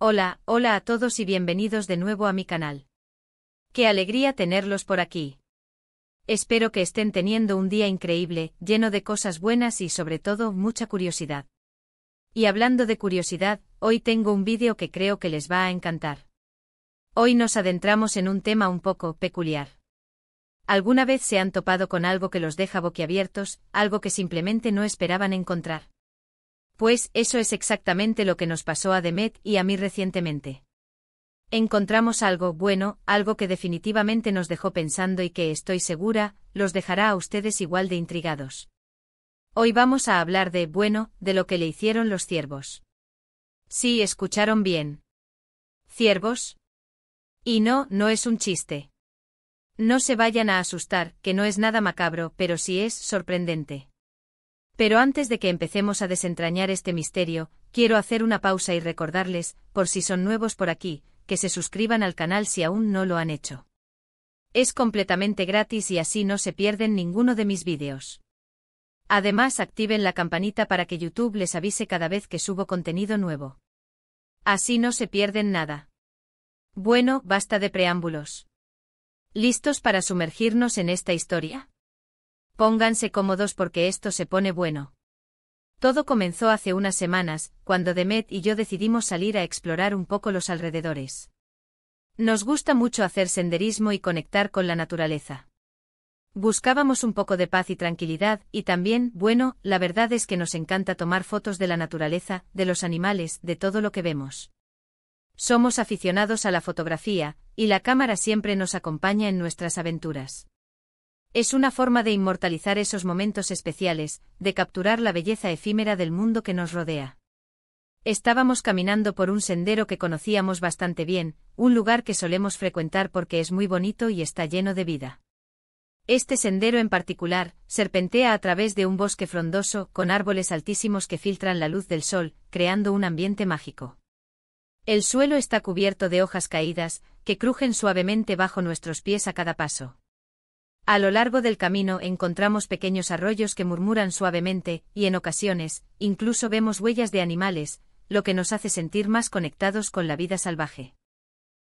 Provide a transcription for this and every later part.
Hola, hola a todos y bienvenidos de nuevo a mi canal. Qué alegría tenerlos por aquí. Espero que estén teniendo un día increíble, lleno de cosas buenas y sobre todo mucha curiosidad. Y hablando de curiosidad, hoy tengo un vídeo que creo que les va a encantar. Hoy nos adentramos en un tema un poco peculiar. ¿Alguna vez se han topado con algo que los deja boquiabiertos, algo que simplemente no esperaban encontrar? Pues eso es exactamente lo que nos pasó a Demet y a mí recientemente. Encontramos algo bueno, algo que definitivamente nos dejó pensando y que estoy segura, los dejará a ustedes igual de intrigados. Hoy vamos a hablar de lo que le hicieron los ciervos. Sí, escucharon bien. ¿Ciervos? Y no, no es un chiste. No se vayan a asustar, que no es nada macabro, pero sí es sorprendente. Pero antes de que empecemos a desentrañar este misterio, quiero hacer una pausa y recordarles, por si son nuevos por aquí, que se suscriban al canal si aún no lo han hecho. Es completamente gratis y así no se pierden ninguno de mis vídeos. Además, activen la campanita para que YouTube les avise cada vez que subo contenido nuevo. Así no se pierden nada. Bueno, basta de preámbulos. ¿Listos para sumergirnos en esta historia? Pónganse cómodos porque esto se pone bueno. Todo comenzó hace unas semanas, cuando Demet y yo decidimos salir a explorar un poco los alrededores. Nos gusta mucho hacer senderismo y conectar con la naturaleza. Buscábamos un poco de paz y tranquilidad, y también, bueno, la verdad es que nos encanta tomar fotos de la naturaleza, de los animales, de todo lo que vemos. Somos aficionados a la fotografía, y la cámara siempre nos acompaña en nuestras aventuras. Es una forma de inmortalizar esos momentos especiales, de capturar la belleza efímera del mundo que nos rodea. Estábamos caminando por un sendero que conocíamos bastante bien, un lugar que solemos frecuentar porque es muy bonito y está lleno de vida. Este sendero en particular, serpentea a través de un bosque frondoso, con árboles altísimos que filtran la luz del sol, creando un ambiente mágico. El suelo está cubierto de hojas caídas, que crujen suavemente bajo nuestros pies a cada paso. A lo largo del camino encontramos pequeños arroyos que murmuran suavemente, y en ocasiones, incluso vemos huellas de animales, lo que nos hace sentir más conectados con la vida salvaje.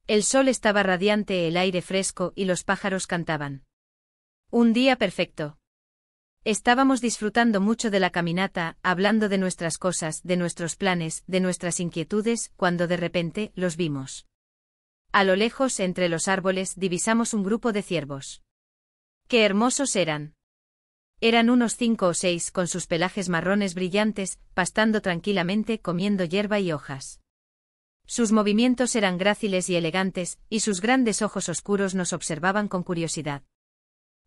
El sol estaba radiante, el aire fresco y los pájaros cantaban. Un día perfecto. Estábamos disfrutando mucho de la caminata, hablando de nuestras cosas, de nuestros planes, de nuestras inquietudes, cuando de repente los vimos. A lo lejos, entre los árboles, divisamos un grupo de ciervos. ¡Qué hermosos eran! Eran unos 5 o 6 con sus pelajes marrones brillantes, pastando tranquilamente, comiendo hierba y hojas. Sus movimientos eran gráciles y elegantes, y sus grandes ojos oscuros nos observaban con curiosidad.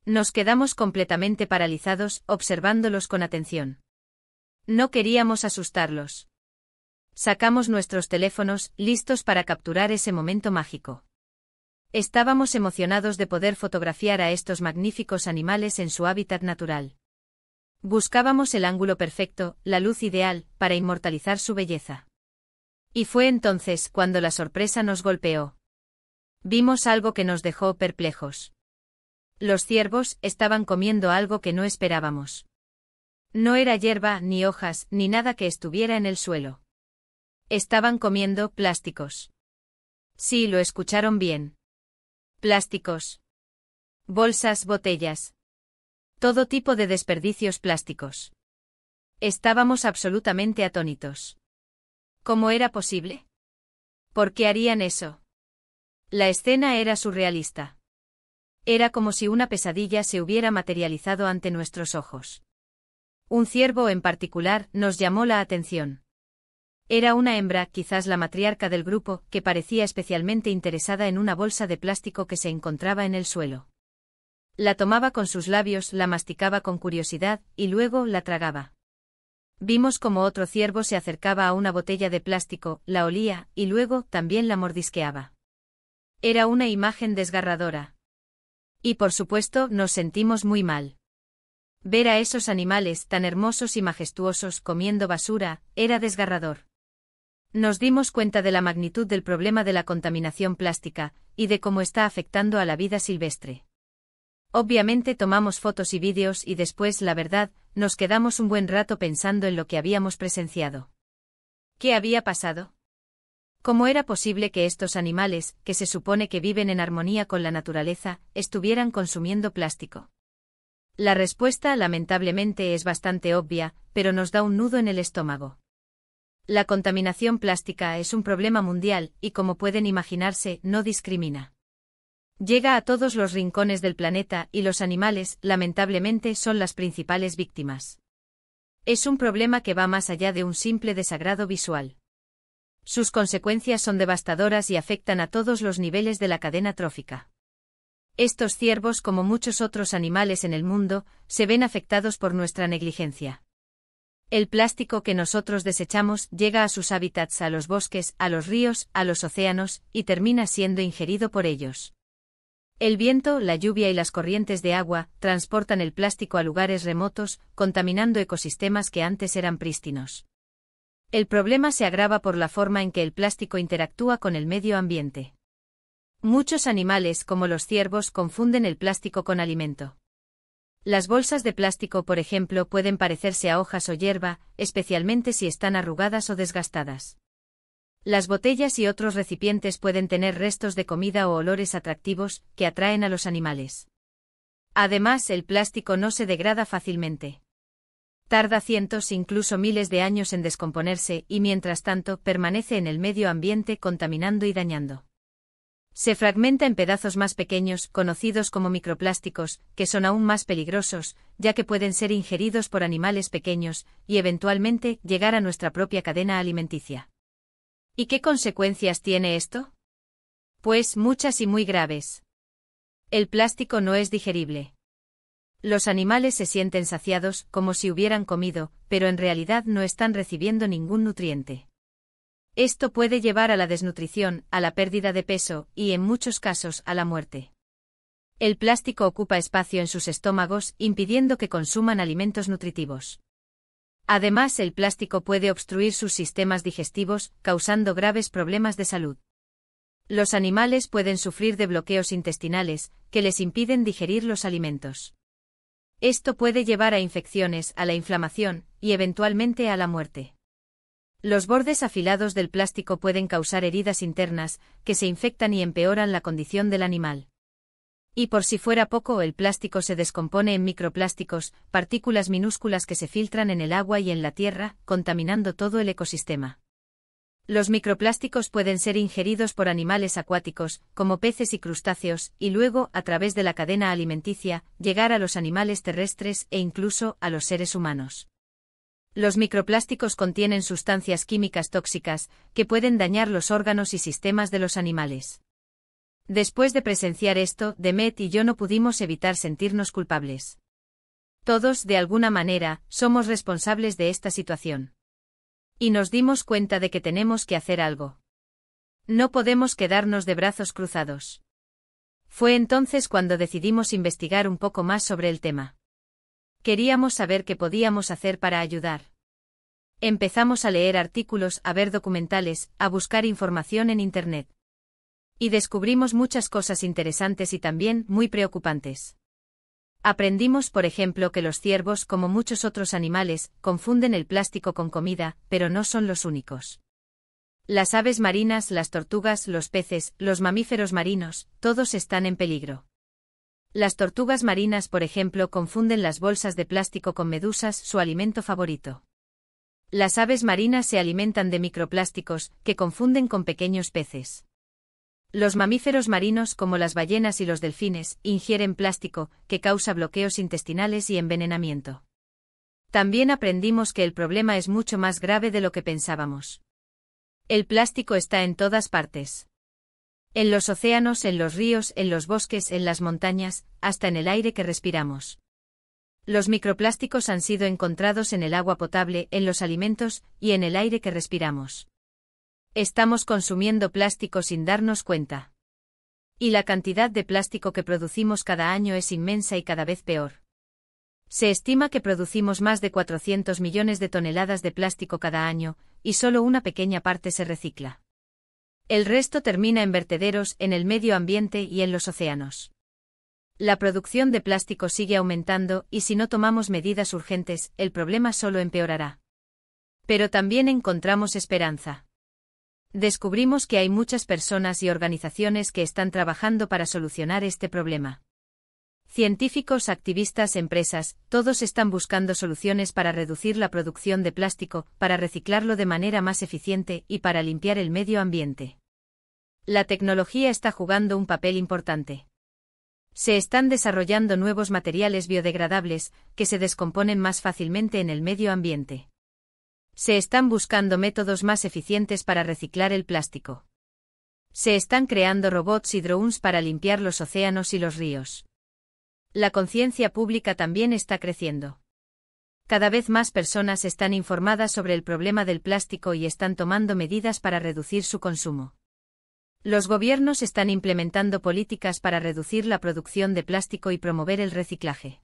Nos quedamos completamente paralizados, observándolos con atención. No queríamos asustarlos. Sacamos nuestros teléfonos, listos para capturar ese momento mágico. Estábamos emocionados de poder fotografiar a estos magníficos animales en su hábitat natural. Buscábamos el ángulo perfecto, la luz ideal, para inmortalizar su belleza. Y fue entonces cuando la sorpresa nos golpeó. Vimos algo que nos dejó perplejos. Los ciervos estaban comiendo algo que no esperábamos. No era hierba, ni hojas, ni nada que estuviera en el suelo. Estaban comiendo plásticos. Sí, lo escucharon bien. Plásticos. Bolsas, botellas. Todo tipo de desperdicios plásticos. Estábamos absolutamente atónitos. ¿Cómo era posible? ¿Por qué harían eso? La escena era surrealista. Era como si una pesadilla se hubiera materializado ante nuestros ojos. Un ciervo en particular nos llamó la atención. Era una hembra, quizás la matriarca del grupo, que parecía especialmente interesada en una bolsa de plástico que se encontraba en el suelo. La tomaba con sus labios, la masticaba con curiosidad, y luego la tragaba. Vimos como otro ciervo se acercaba a una botella de plástico, la olía, y luego también la mordisqueaba. Era una imagen desgarradora. Y por supuesto nos sentimos muy mal. Ver a esos animales tan hermosos y majestuosos comiendo basura, era desgarrador. Nos dimos cuenta de la magnitud del problema de la contaminación plástica, y de cómo está afectando a la vida silvestre. Obviamente tomamos fotos y vídeos y después, la verdad, nos quedamos un buen rato pensando en lo que habíamos presenciado. ¿Qué había pasado? ¿Cómo era posible que estos animales, que se supone que viven en armonía con la naturaleza, estuvieran consumiendo plástico? La respuesta, lamentablemente, es bastante obvia, pero nos da un nudo en el estómago. La contaminación plástica es un problema mundial y, como pueden imaginarse, no discrimina. Llega a todos los rincones del planeta y los animales, lamentablemente, son las principales víctimas. Es un problema que va más allá de un simple desagrado visual. Sus consecuencias son devastadoras y afectan a todos los niveles de la cadena trófica. Estos ciervos, como muchos otros animales en el mundo, se ven afectados por nuestra negligencia. El plástico que nosotros desechamos llega a sus hábitats, a los bosques, a los ríos, a los océanos, y termina siendo ingerido por ellos. El viento, la lluvia y las corrientes de agua transportan el plástico a lugares remotos, contaminando ecosistemas que antes eran prístinos. El problema se agrava por la forma en que el plástico interactúa con el medio ambiente. Muchos animales, como los ciervos, confunden el plástico con alimento. Las bolsas de plástico, por ejemplo, pueden parecerse a hojas o hierba, especialmente si están arrugadas o desgastadas. Las botellas y otros recipientes pueden tener restos de comida o olores atractivos, que atraen a los animales. Además, el plástico no se degrada fácilmente. Tarda cientos, incluso miles de años en descomponerse y, mientras tanto, permanece en el medio ambiente contaminando y dañando. Se fragmenta en pedazos más pequeños, conocidos como microplásticos, que son aún más peligrosos, ya que pueden ser ingeridos por animales pequeños, y eventualmente llegar a nuestra propia cadena alimenticia. ¿Y qué consecuencias tiene esto? Pues muchas y muy graves. El plástico no es digerible. Los animales se sienten saciados, como si hubieran comido, pero en realidad no están recibiendo ningún nutriente. Esto puede llevar a la desnutrición, a la pérdida de peso y, en muchos casos, a la muerte. El plástico ocupa espacio en sus estómagos, impidiendo que consuman alimentos nutritivos. Además, el plástico puede obstruir sus sistemas digestivos, causando graves problemas de salud. Los animales pueden sufrir de bloqueos intestinales, que les impiden digerir los alimentos. Esto puede llevar a infecciones, a la inflamación, y eventualmente a la muerte. Los bordes afilados del plástico pueden causar heridas internas, que se infectan y empeoran la condición del animal. Y por si fuera poco, el plástico se descompone en microplásticos, partículas minúsculas que se filtran en el agua y en la tierra, contaminando todo el ecosistema. Los microplásticos pueden ser ingeridos por animales acuáticos, como peces y crustáceos, y luego, a través de la cadena alimenticia, llegar a los animales terrestres e incluso a los seres humanos. Los microplásticos contienen sustancias químicas tóxicas, que pueden dañar los órganos y sistemas de los animales. Después de presenciar esto, Demet y yo no pudimos evitar sentirnos culpables. Todos, de alguna manera, somos responsables de esta situación. Y nos dimos cuenta de que tenemos que hacer algo. No podemos quedarnos de brazos cruzados. Fue entonces cuando decidimos investigar un poco más sobre el tema. Queríamos saber qué podíamos hacer para ayudar. Empezamos a leer artículos, a ver documentales, a buscar información en Internet. Y descubrimos muchas cosas interesantes y también muy preocupantes. Aprendimos, por ejemplo, que los ciervos, como muchos otros animales, confunden el plástico con comida, pero no son los únicos. Las aves marinas, las tortugas, los peces, los mamíferos marinos, todos están en peligro. Las tortugas marinas, por ejemplo, confunden las bolsas de plástico con medusas, su alimento favorito. Las aves marinas se alimentan de microplásticos, que confunden con pequeños peces. Los mamíferos marinos, como las ballenas y los delfines, ingieren plástico, que causa bloqueos intestinales y envenenamiento. También aprendimos que el problema es mucho más grave de lo que pensábamos. El plástico está en todas partes. En los océanos, en los ríos, en los bosques, en las montañas, hasta en el aire que respiramos. Los microplásticos han sido encontrados en el agua potable, en los alimentos y en el aire que respiramos. Estamos consumiendo plástico sin darnos cuenta. Y la cantidad de plástico que producimos cada año es inmensa y cada vez peor. Se estima que producimos más de 400 millones de toneladas de plástico cada año, y solo una pequeña parte se recicla. El resto termina en vertederos, en el medio ambiente y en los océanos. La producción de plástico sigue aumentando y si no tomamos medidas urgentes, el problema solo empeorará. Pero también encontramos esperanza. Descubrimos que hay muchas personas y organizaciones que están trabajando para solucionar este problema. Científicos, activistas, empresas, todos están buscando soluciones para reducir la producción de plástico, para reciclarlo de manera más eficiente y para limpiar el medio ambiente. La tecnología está jugando un papel importante. Se están desarrollando nuevos materiales biodegradables, que se descomponen más fácilmente en el medio ambiente. Se están buscando métodos más eficientes para reciclar el plástico. Se están creando robots y drones para limpiar los océanos y los ríos. La conciencia pública también está creciendo. Cada vez más personas están informadas sobre el problema del plástico y están tomando medidas para reducir su consumo. Los gobiernos están implementando políticas para reducir la producción de plástico y promover el reciclaje.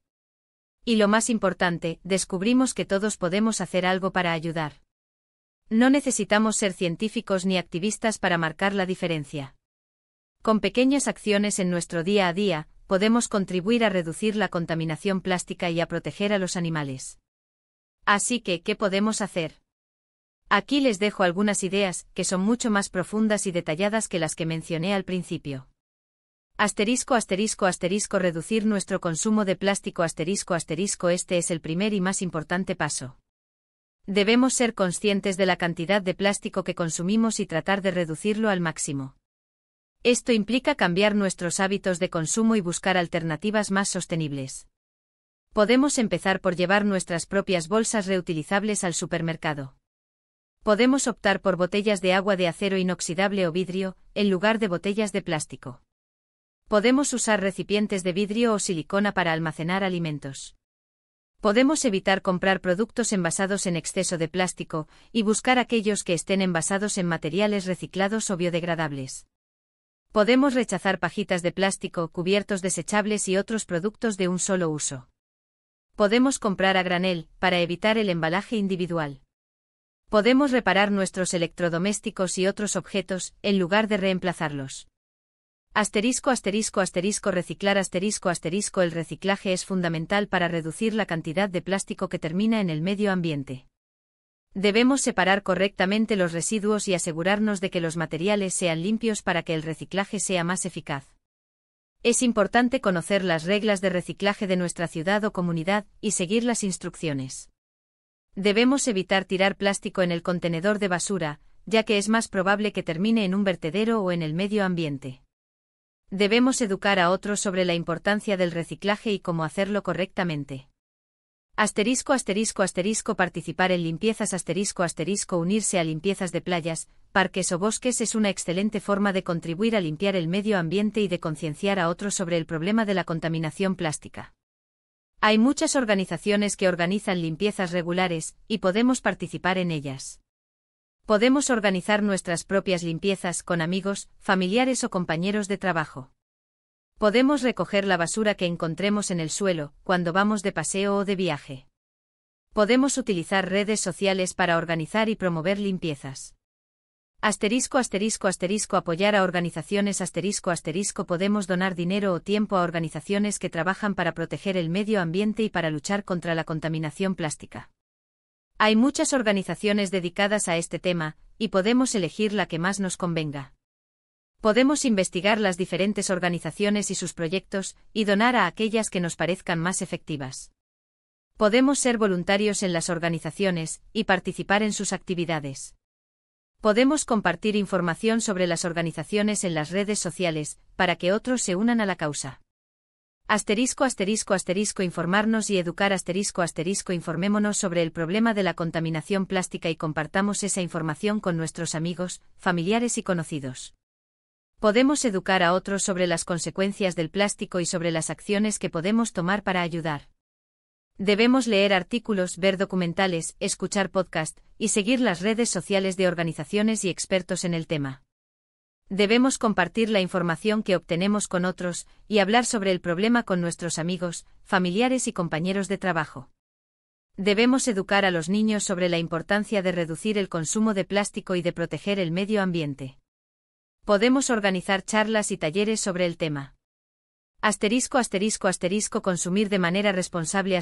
Y lo más importante, descubrimos que todos podemos hacer algo para ayudar. No necesitamos ser científicos ni activistas para marcar la diferencia. Con pequeñas acciones en nuestro día a día, podemos contribuir a reducir la contaminación plástica y a proteger a los animales. Así que, ¿qué podemos hacer? Aquí les dejo algunas ideas, que son mucho más profundas y detalladas que las que mencioné al principio. Reducir nuestro consumo de plástico este es el primer y más importante paso. Debemos ser conscientes de la cantidad de plástico que consumimos y tratar de reducirlo al máximo. Esto implica cambiar nuestros hábitos de consumo y buscar alternativas más sostenibles. Podemos empezar por llevar nuestras propias bolsas reutilizables al supermercado. Podemos optar por botellas de agua de acero inoxidable o vidrio, en lugar de botellas de plástico. Podemos usar recipientes de vidrio o silicona para almacenar alimentos. Podemos evitar comprar productos envasados en exceso de plástico, y buscar aquellos que estén envasados en materiales reciclados o biodegradables. Podemos rechazar pajitas de plástico, cubiertos desechables y otros productos de un solo uso. Podemos comprar a granel, para evitar el embalaje individual. Podemos reparar nuestros electrodomésticos y otros objetos, en lugar de reemplazarlos. Reciclar El reciclaje es fundamental para reducir la cantidad de plástico que termina en el medio ambiente. Debemos separar correctamente los residuos y asegurarnos de que los materiales sean limpios para que el reciclaje sea más eficaz. Es importante conocer las reglas de reciclaje de nuestra ciudad o comunidad y seguir las instrucciones. Debemos evitar tirar plástico en el contenedor de basura, ya que es más probable que termine en un vertedero o en el medio ambiente. Debemos educar a otros sobre la importancia del reciclaje y cómo hacerlo correctamente. Participar en limpiezas. Unirse a limpiezas de playas, parques o bosques es una excelente forma de contribuir a limpiar el medio ambiente y de concienciar a otros sobre el problema de la contaminación plástica. Hay muchas organizaciones que organizan limpiezas regulares, y podemos participar en ellas. Podemos organizar nuestras propias limpiezas con amigos, familiares o compañeros de trabajo. Podemos recoger la basura que encontremos en el suelo, cuando vamos de paseo o de viaje. Podemos utilizar redes sociales para organizar y promover limpiezas. Apoyar a organizaciones. Podemos donar dinero o tiempo a organizaciones que trabajan para proteger el medio ambiente y para luchar contra la contaminación plástica. Hay muchas organizaciones dedicadas a este tema, y podemos elegir la que más nos convenga. Podemos investigar las diferentes organizaciones y sus proyectos, y donar a aquellas que nos parezcan más efectivas. Podemos ser voluntarios en las organizaciones, y participar en sus actividades. Podemos compartir información sobre las organizaciones en las redes sociales, para que otros se unan a la causa. Informarnos y educar. Informémonos sobre el problema de la contaminación plástica y compartamos esa información con nuestros amigos, familiares y conocidos. Podemos educar a otros sobre las consecuencias del plástico y sobre las acciones que podemos tomar para ayudar. Debemos leer artículos, ver documentales, escuchar podcasts, y seguir las redes sociales de organizaciones y expertos en el tema. Debemos compartir la información que obtenemos con otros, y hablar sobre el problema con nuestros amigos, familiares y compañeros de trabajo. Debemos educar a los niños sobre la importancia de reducir el consumo de plástico y de proteger el medio ambiente. Podemos organizar charlas y talleres sobre el tema. Consumir de manera responsable.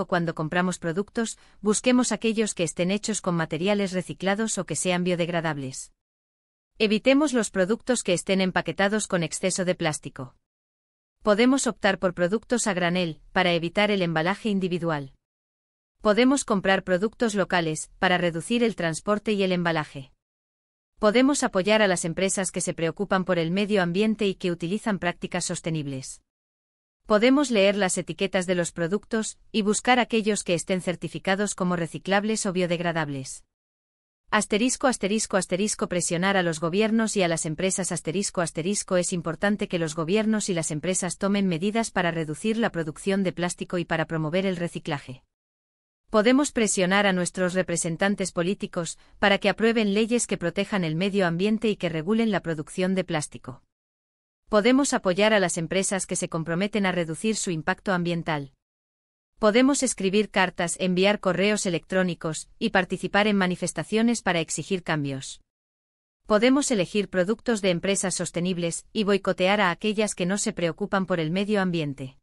Cuando compramos productos, busquemos aquellos que estén hechos con materiales reciclados o que sean biodegradables. Evitemos los productos que estén empaquetados con exceso de plástico. Podemos optar por productos a granel, para evitar el embalaje individual. Podemos comprar productos locales, para reducir el transporte y el embalaje. Podemos apoyar a las empresas que se preocupan por el medio ambiente y que utilizan prácticas sostenibles. Podemos leer las etiquetas de los productos y buscar aquellos que estén certificados como reciclables o biodegradables. Presionar a los gobiernos y a las empresas. Es importante que los gobiernos y las empresas tomen medidas para reducir la producción de plástico y para promover el reciclaje. Podemos presionar a nuestros representantes políticos para que aprueben leyes que protejan el medio ambiente y que regulen la producción de plástico. Podemos apoyar a las empresas que se comprometen a reducir su impacto ambiental. Podemos escribir cartas, enviar correos electrónicos y participar en manifestaciones para exigir cambios. Podemos elegir productos de empresas sostenibles y boicotear a aquellas que no se preocupan por el medio ambiente.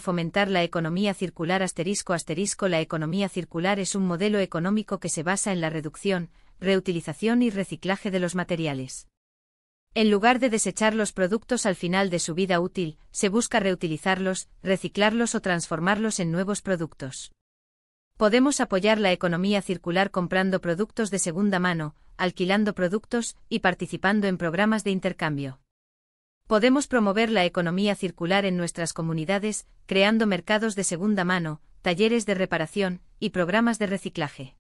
Fomentar la economía circular. La economía circular es un modelo económico que se basa en la reducción, reutilización y reciclaje de los materiales. En lugar de desechar los productos al final de su vida útil, se busca reutilizarlos, reciclarlos o transformarlos en nuevos productos. Podemos apoyar la economía circular comprando productos de segunda mano, alquilando productos y participando en programas de intercambio. Podemos promover la economía circular en nuestras comunidades, creando mercados de segunda mano, talleres de reparación y programas de reciclaje.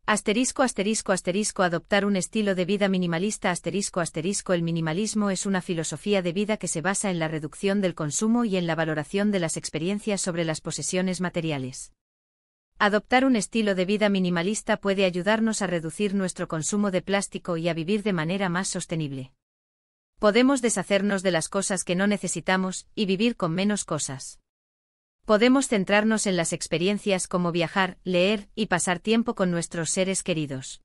Adoptar un estilo de vida minimalista. El minimalismo es una filosofía de vida que se basa en la reducción del consumo y en la valoración de las experiencias sobre las posesiones materiales. Adoptar un estilo de vida minimalista puede ayudarnos a reducir nuestro consumo de plástico y a vivir de manera más sostenible. Podemos deshacernos de las cosas que no necesitamos y vivir con menos cosas. Podemos centrarnos en las experiencias como viajar, leer y pasar tiempo con nuestros seres queridos.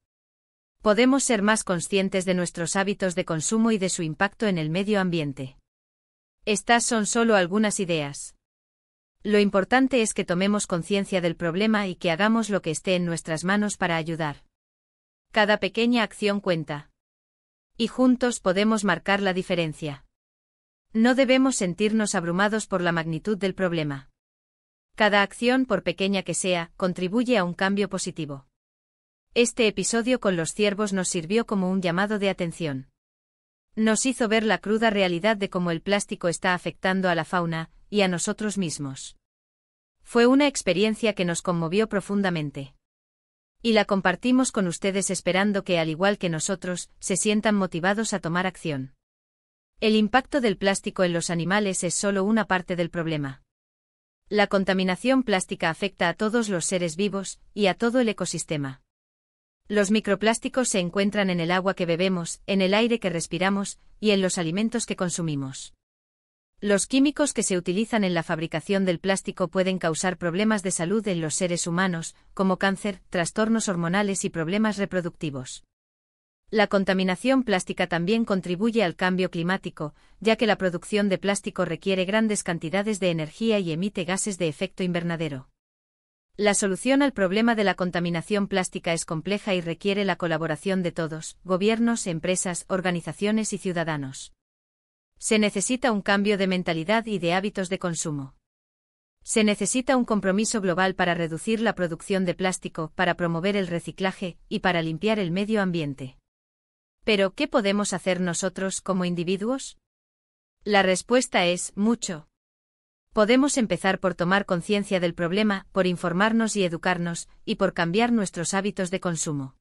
Podemos ser más conscientes de nuestros hábitos de consumo y de su impacto en el medio ambiente. Estas son solo algunas ideas. Lo importante es que tomemos conciencia del problema y que hagamos lo que esté en nuestras manos para ayudar. Cada pequeña acción cuenta. Y juntos podemos marcar la diferencia. No debemos sentirnos abrumados por la magnitud del problema. Cada acción, por pequeña que sea, contribuye a un cambio positivo. Este episodio con los ciervos nos sirvió como un llamado de atención. Nos hizo ver la cruda realidad de cómo el plástico está afectando a la fauna y a nosotros mismos. Fue una experiencia que nos conmovió profundamente. Y la compartimos con ustedes esperando que, al igual que nosotros, se sientan motivados a tomar acción. El impacto del plástico en los animales es solo una parte del problema. La contaminación plástica afecta a todos los seres vivos y a todo el ecosistema. Los microplásticos se encuentran en el agua que bebemos, en el aire que respiramos y en los alimentos que consumimos. Los químicos que se utilizan en la fabricación del plástico pueden causar problemas de salud en los seres humanos, como cáncer, trastornos hormonales y problemas reproductivos. La contaminación plástica también contribuye al cambio climático, ya que la producción de plástico requiere grandes cantidades de energía y emite gases de efecto invernadero. La solución al problema de la contaminación plástica es compleja y requiere la colaboración de todos, gobiernos, empresas, organizaciones y ciudadanos. Se necesita un cambio de mentalidad y de hábitos de consumo. Se necesita un compromiso global para reducir la producción de plástico, para promover el reciclaje y para limpiar el medio ambiente. Pero, ¿qué podemos hacer nosotros como individuos? La respuesta es mucho. Podemos empezar por tomar conciencia del problema, por informarnos y educarnos, y por cambiar nuestros hábitos de consumo.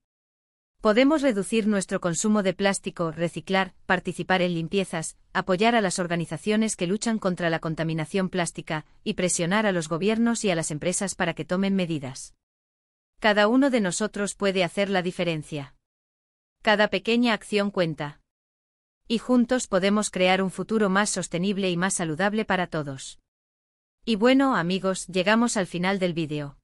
Podemos reducir nuestro consumo de plástico, reciclar, participar en limpiezas, apoyar a las organizaciones que luchan contra la contaminación plástica, y presionar a los gobiernos y a las empresas para que tomen medidas. Cada uno de nosotros puede hacer la diferencia. Cada pequeña acción cuenta. Y juntos podemos crear un futuro más sostenible y más saludable para todos. Y bueno, amigos, llegamos al final del vídeo.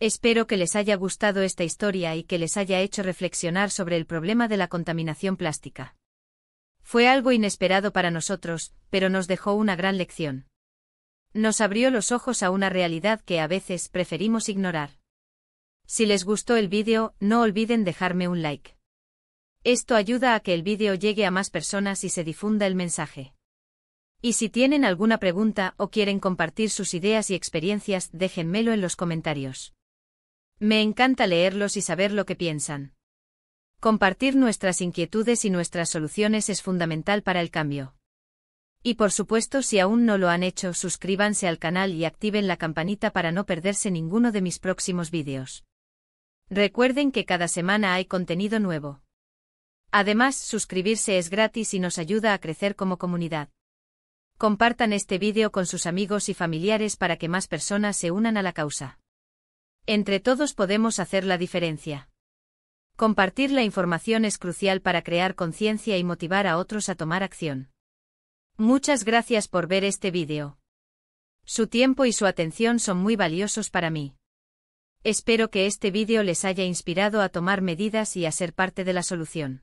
Espero que les haya gustado esta historia y que les haya hecho reflexionar sobre el problema de la contaminación plástica. Fue algo inesperado para nosotros, pero nos dejó una gran lección. Nos abrió los ojos a una realidad que a veces preferimos ignorar. Si les gustó el vídeo, no olviden dejarme un like. Esto ayuda a que el vídeo llegue a más personas y se difunda el mensaje. Y si tienen alguna pregunta o quieren compartir sus ideas y experiencias, déjenmelo en los comentarios. Me encanta leerlos y saber lo que piensan. Compartir nuestras inquietudes y nuestras soluciones es fundamental para el cambio. Y por supuesto, si aún no lo han hecho, suscríbanse al canal y activen la campanita para no perderse ninguno de mis próximos vídeos. Recuerden que cada semana hay contenido nuevo. Además, suscribirse es gratis y nos ayuda a crecer como comunidad. Compartan este vídeo con sus amigos y familiares para que más personas se unan a la causa. Entre todos podemos hacer la diferencia. Compartir la información es crucial para crear conciencia y motivar a otros a tomar acción. Muchas gracias por ver este vídeo. Su tiempo y su atención son muy valiosos para mí. Espero que este vídeo les haya inspirado a tomar medidas y a ser parte de la solución.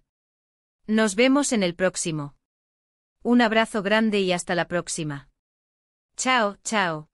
Nos vemos en el próximo. Un abrazo grande y hasta la próxima. Chao, chao.